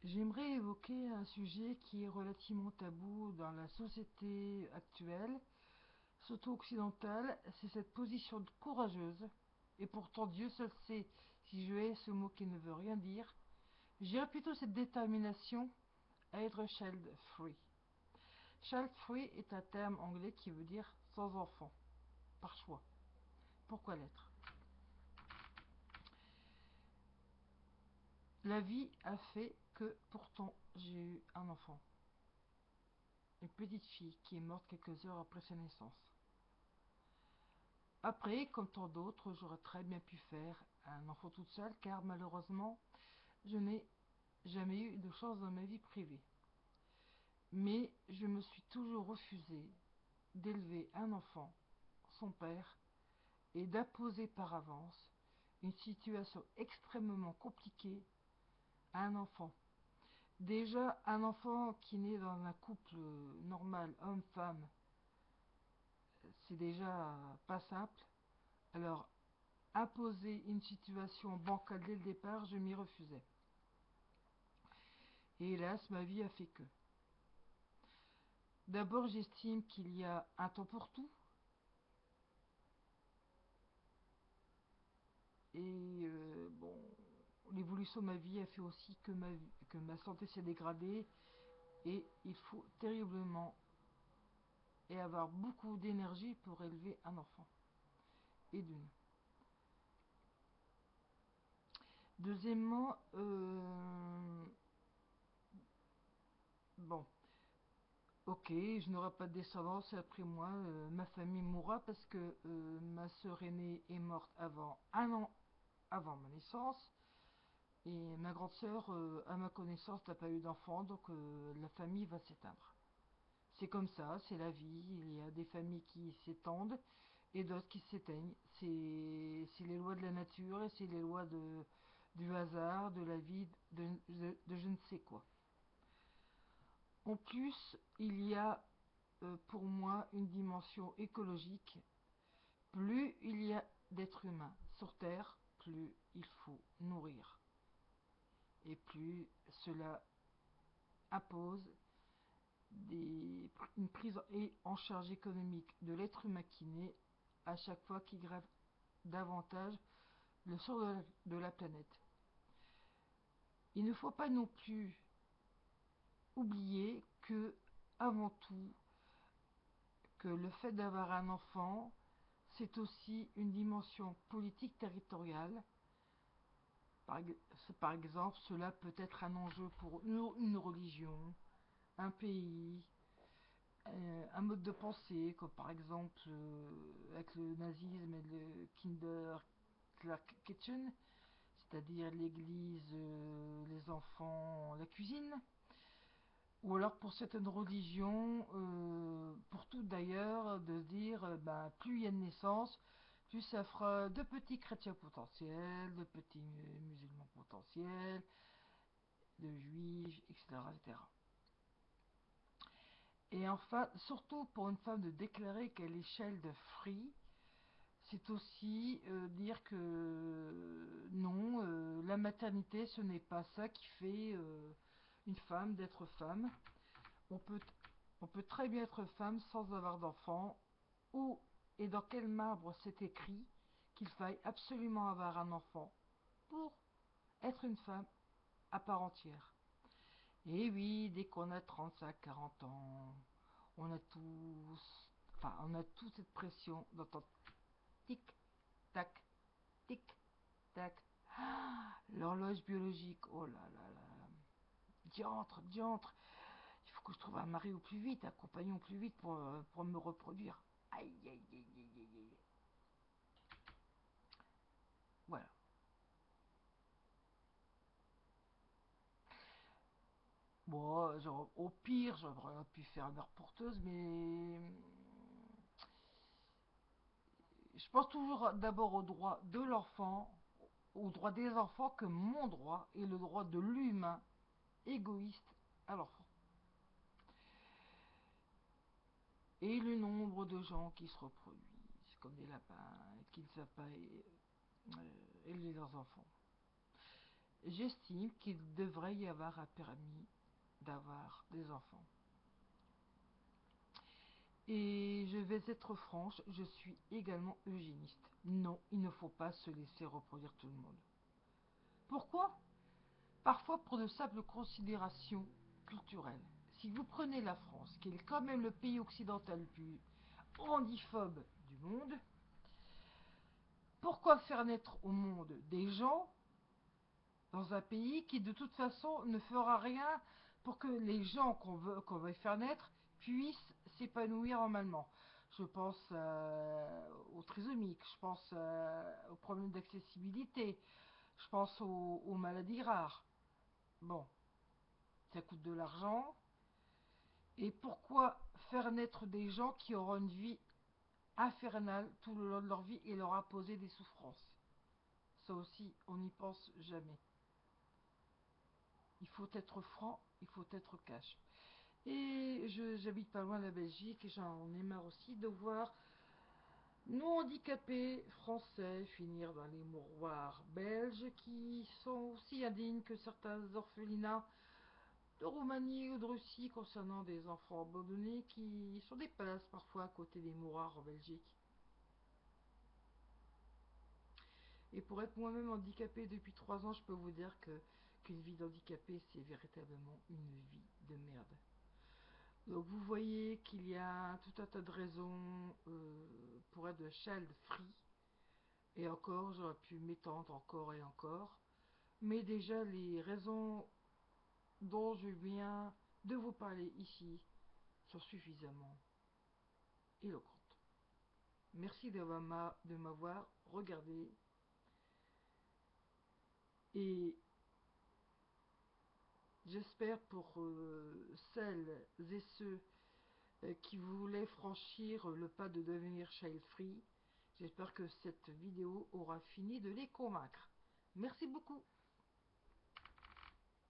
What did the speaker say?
J'aimerais évoquer un sujet qui est relativement tabou dans la société actuelle, surtout occidentale, c'est cette position courageuse, et pourtant Dieu seul sait si je hais ce mot qui ne veut rien dire, je dirais plutôt cette détermination à être child free. Child free est un terme anglais qui veut dire sans enfant, par choix. Pourquoi l'être? La vie a fait que pourtant j'ai eu un enfant, une petite fille qui est morte quelques heures après sa naissance. Après, comme tant d'autres, j'aurais très bien pu faire un enfant toute seule, car malheureusement, je n'ai jamais eu de chance dans ma vie privée. Mais je me suis toujours refusé d'élever un enfant, son père, et d'imposer par avance une situation extrêmement compliquée à un enfant. Déjà, un enfant qui naît dans un couple normal, homme-femme, c'est déjà pas simple. Alors, imposer une situation bancale dès le départ, je m'y refusais. Et hélas, ma vie a fait que. D'abord, j'estime qu'il y a un temps pour tout. Et bon, l'évolution de ma vie a fait aussi que ma santé s'est dégradée. Et il faut terriblement et avoir beaucoup d'énergie pour élever un enfant. Et d'une. Deuxièmement, bon, ok, je n'aurai pas de descendance après moi, ma famille mourra parce que ma sœur aînée est morte avant un an avant ma naissance et ma grande sœur, à ma connaissance, n'a pas eu d'enfant, donc la famille va s'éteindre. C'est comme ça, c'est la vie. Il y a des familles qui s'étendent et d'autres qui s'éteignent. C'est les lois de la nature et c'est les lois du hasard, de la vie, de je ne sais quoi. En plus, il y a pour moi une dimension écologique. Plus il y a d'êtres humains sur Terre, plus il faut nourrir. Et plus cela impose une prise en charge économique de l'être humain qui naît à chaque fois qu'il grève davantage le sort de la planète. Il ne faut pas non plus oublier que, avant tout, que le fait d'avoir un enfant, c'est aussi une dimension politique territoriale. Par exemple, cela peut être un enjeu pour une religion, un pays, un mode de pensée, comme par exemple avec le nazisme et le Kindergarten, c'est-à-dire l'église, les enfants, la cuisine. Ou alors pour certaines religions, pour toutes d'ailleurs, de dire ben, plus il y a de naissances, plus ça fera de petits chrétiens potentiels, de petits musulmans potentiels, de juifs, etc., etc. Et enfin, surtout pour une femme de déclarer qu'elle est child free, c'est aussi dire que non, la maternité, ce n'est pas ça qui fait une femme d'être femme. On peut, on peut très bien être femme sans avoir d'enfant. Où et dans quel marbre c'est écrit qu'il faille absolument avoir un enfant pour être une femme à part entière. Et oui, dès qu'on a 35, 40 ans, on a toute cette pression d'entendre tic, tac, tic, tac. Ah, l'horloge biologique, oh là là là. Diantre, diantre. Il faut que je trouve un mari au plus vite, un compagnon au plus vite pour me reproduire. Aïe, aïe, aïe, aïe, aïe, aïe. Voilà. Bon, au pire, j'aurais pu faire une heure porteuse, mais je pense toujours d'abord au droit de l'enfant, au droit des enfants, que mon droit est le droit de l'humain égoïste à l'enfant. Et le nombre de gens qui se reproduisent comme des lapins et qui ne savent pas élever leurs enfants. j'estime qu'il devrait y avoir un permis d'avoir des enfants. Et je vais être franche, je suis également eugéniste. Non, il ne faut pas se laisser reproduire tout le monde. Pourquoi? Parfois pour de simples considérations culturelles. Si vous prenez la France, qui est quand même le pays occidental le plus handiphobe du monde, pourquoi faire naître au monde des gens dans un pays qui de toute façon ne fera rien pour que les gens qu'on veut faire naître puissent s'épanouir normalement? Je pense aux trisomiques, je pense aux problèmes d'accessibilité, je pense aux maladies rares. Bon, ça coûte de l'argent. Et pourquoi faire naître des gens qui auront une vie infernale tout le long de leur vie et leur imposer des souffrances? Ça aussi, on n'y pense jamais. Il faut être franc, il faut être cash. Et j'habite pas loin de la Belgique et j'en ai marre aussi de voir nos handicapés français finir dans les mouroirs belges qui sont aussi indignes que certains orphelinats de Roumanie ou de Russie concernant des enfants abandonnés qui sont des places parfois à côté des mouroirs en Belgique. Et pour être moi-même handicapée depuis 3 ans, je peux vous dire qu'une vie d'handicapé, c'est véritablement une vie de merde. Donc vous voyez qu'il y a tout un tas de raisons pour être child free. Et encore, j'aurais pu m'étendre encore et encore. Mais déjà, les raisons dont je viens de vous parler ici sont suffisamment éloquentes. Merci de m'avoir regardé. Et j'espère pour celles et ceux qui voulaient franchir le pas de devenir child free, j'espère que cette vidéo aura fini de les convaincre. Merci beaucoup.